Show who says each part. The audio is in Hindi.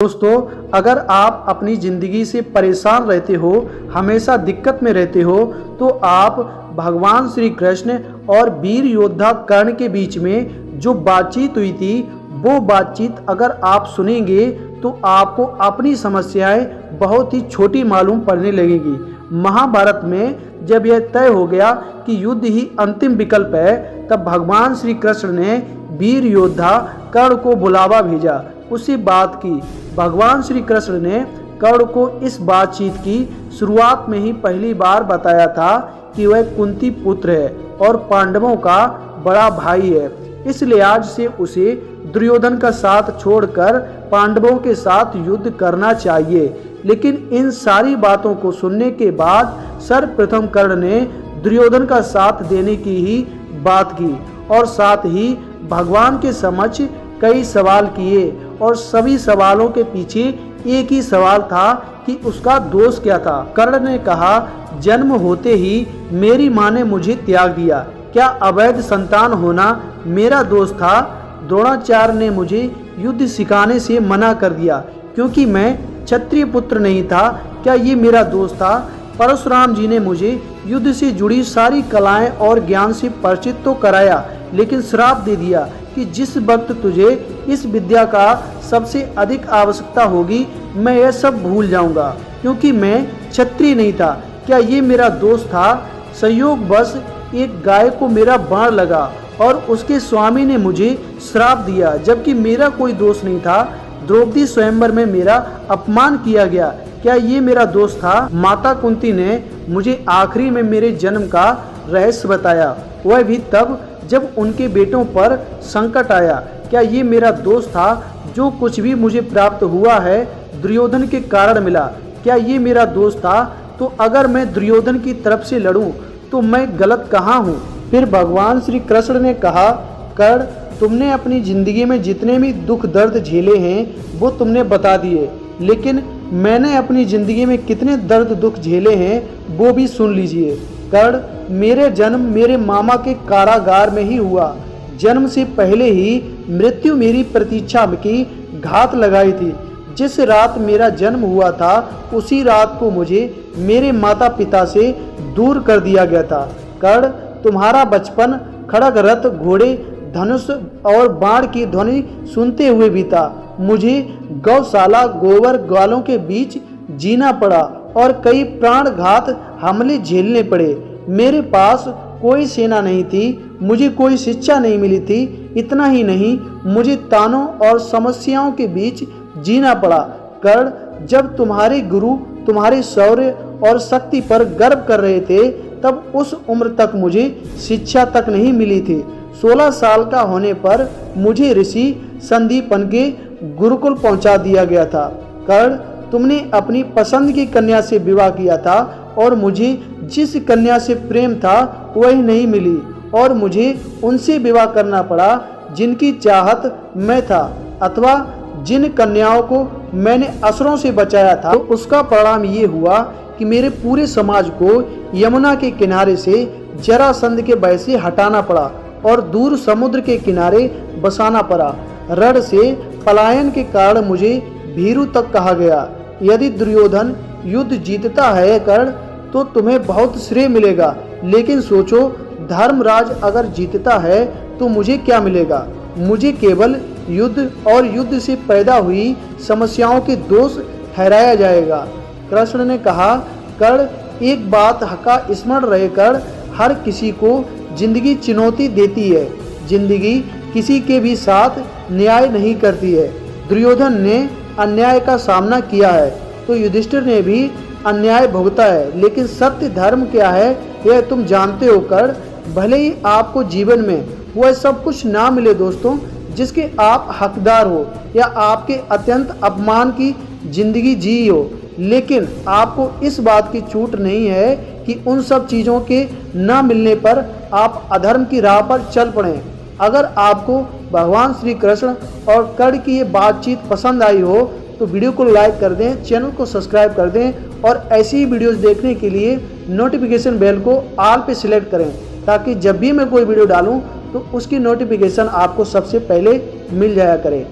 Speaker 1: दोस्तों, अगर आप अपनी ज़िंदगी से परेशान रहते हो, हमेशा दिक्कत में रहते हो, तो आप भगवान श्री कृष्ण और वीर योद्धा कर्ण के बीच में जो बातचीत हुई थी, वो बातचीत अगर आप सुनेंगे तो आपको अपनी समस्याएं बहुत ही छोटी मालूम पड़ने लगेगी। महाभारत में जब यह तय हो गया कि युद्ध ही अंतिम विकल्प है, तब भगवान श्री कृष्ण ने वीर योद्धा कर्ण को बुलावा भेजा। उसी बात की भगवान श्री कृष्ण ने कर्ण को इस बातचीत की शुरुआत में ही पहली बार बताया था कि वह कुंती पुत्र है और पांडवों का बड़ा भाई है। इस लिहाज से उसे दुर्योधन का साथ छोड़कर पांडवों के साथ युद्ध करना चाहिए। लेकिन इन सारी बातों को सुनने के बाद सर्वप्रथम कर्ण ने दुर्योधन का साथ देने की ही बात की और साथ ही भगवान के समक्ष कई सवाल किए और सभी सवालों के पीछे एक ही सवाल था कि उसका दोष क्या था। कर्ण ने कहा, जन्म होते ही मेरी माँ ने मुझे त्याग दिया, क्या अवैध संतान होना मेरा दोष था? द्रोणाचार्य ने मुझे युद्ध सिखाने से मना कर दिया क्योंकि मैं क्षत्रिय पुत्र नहीं था, क्या ये मेरा दोष था? परशुराम जी ने मुझे युद्ध से जुड़ी सारी कलाएं और ज्ञान से परिचित तो कराया, लेकिन श्राप दे दिया कि जिस वक्त तुझे इस विद्या का सबसे अधिक आवश्यकता होगी, मैं यह सब भूल जाऊंगा क्योंकि मैं क्षत्रिय नहीं था, क्या ये मेरा दोष था? संयोगवश एक गाय को मेरा बाण लगा और उसके स्वामी ने मुझे श्राप दिया, जबकि मेरा कोई दोष नहीं था। द्रौपदी स्वयंवर में मेरा अपमान किया गया, क्या ये मेरा दोष था? माता कुंती ने मुझे आखिरी में मेरे जन्म का रहस्य बताया, वह भी तब जब उनके बेटों पर संकट आया, क्या ये मेरा दोष था? जो कुछ भी मुझे प्राप्त हुआ है दुर्योधन के कारण मिला, क्या ये मेरा दोष था? तो अगर मैं दुर्योधन की तरफ से लड़ूं तो मैं गलत कहाँ हूँ? फिर भगवान श्री कृष्ण ने कहा, कर्ण, तुमने अपनी जिंदगी में जितने भी दुख दर्द झेले हैं वो तुमने बता दिए, लेकिन मैंने अपनी जिंदगी में कितने दर्द दुख झेले हैं वो भी सुन लीजिए। कर्ण, मेरे जन्म मेरे मामा के कारागार में ही हुआ। जन्म से पहले ही मृत्यु मेरी प्रतीक्षा की घात लगाई थी। जिस रात मेरा जन्म हुआ था उसी रात को मुझे मेरे माता पिता से दूर कर दिया गया था। कर्ण, तुम्हारा बचपन खड़ग रथ घोड़े धनुष और बाण की ध्वनि सुनते हुए बीता। मुझे गौशाला गोबर ग्वालों के बीच जीना पड़ा और कई प्राणघात हमले झेलने पड़े। मेरे पास कोई सेना नहीं थी, मुझे कोई शिक्षा नहीं मिली थी। इतना ही नहीं, मुझे तानों और समस्याओं के बीच जीना पड़ा। कर्ण, जब तुम्हारे गुरु तुम्हारे शौर्य और शक्ति पर गर्व कर रहे थे, तब उस उम्र तक मुझे शिक्षा तक नहीं मिली थी। 16 साल का होने पर मुझे ऋषि संदीपन के गुरुकुल पहुंचा दिया गया था। कर्ण, तुमने अपनी पसंद की कन्या से विवाह किया था और मुझे जिस कन्या से प्रेम था वही नहीं मिली और मुझे उनसे विवाह करना पड़ा जिनकी चाहत मैं था, अथवा जिन कन्याओं को मैंने असुरों से बचाया था। तो उसका परिणाम ये हुआ कि मेरे पूरे समाज को यमुना के किनारे से जरासंध के भय से हटाना पड़ा और दूर समुद्र के किनारे बसाना पड़ा। रण से पलायन के कारण मुझे भीरू तक कहा गया। यदि दुर्योधन युद्ध जीतता है कर्ण, तो तुम्हें बहुत श्रेय मिलेगा, लेकिन सोचो, धर्मराज अगर जीतता है तो मुझे क्या मिलेगा? मुझे केवल युद्ध और युद्ध से पैदा हुई समस्याओं के दोष ठहराया जाएगा। कृष्ण ने कहा, कर्ण, एक बात का स्मरण रहे कर्ण, हर किसी को जिंदगी चुनौती देती है। जिंदगी किसी के भी साथ न्याय नहीं करती है। दुर्योधन ने अन्याय का सामना किया है तो युधिष्ठिर ने भी अन्याय भुगता है, लेकिन सत्य धर्म क्या है यह तुम जानते हो कर्ण। भले ही आपको जीवन में वह सब कुछ ना मिले दोस्तों जिसके आप हकदार हो, या आपके अत्यंत अपमान की जिंदगी जी हो, लेकिन आपको इस बात की छूट नहीं है कि उन सब चीज़ों के न मिलने पर आप अधर्म की राह पर चल पड़ें। अगर आपको भगवान श्री कृष्ण और कर्ण की ये बातचीत पसंद आई हो तो वीडियो को लाइक कर दें, चैनल को सब्सक्राइब कर दें और ऐसी ही वीडियोस देखने के लिए नोटिफिकेशन बेल को ऑल पे सिलेक्ट करें, ताकि जब भी मैं कोई वीडियो डालूं तो उसकी नोटिफिकेशन आपको सबसे पहले मिल जाया करे।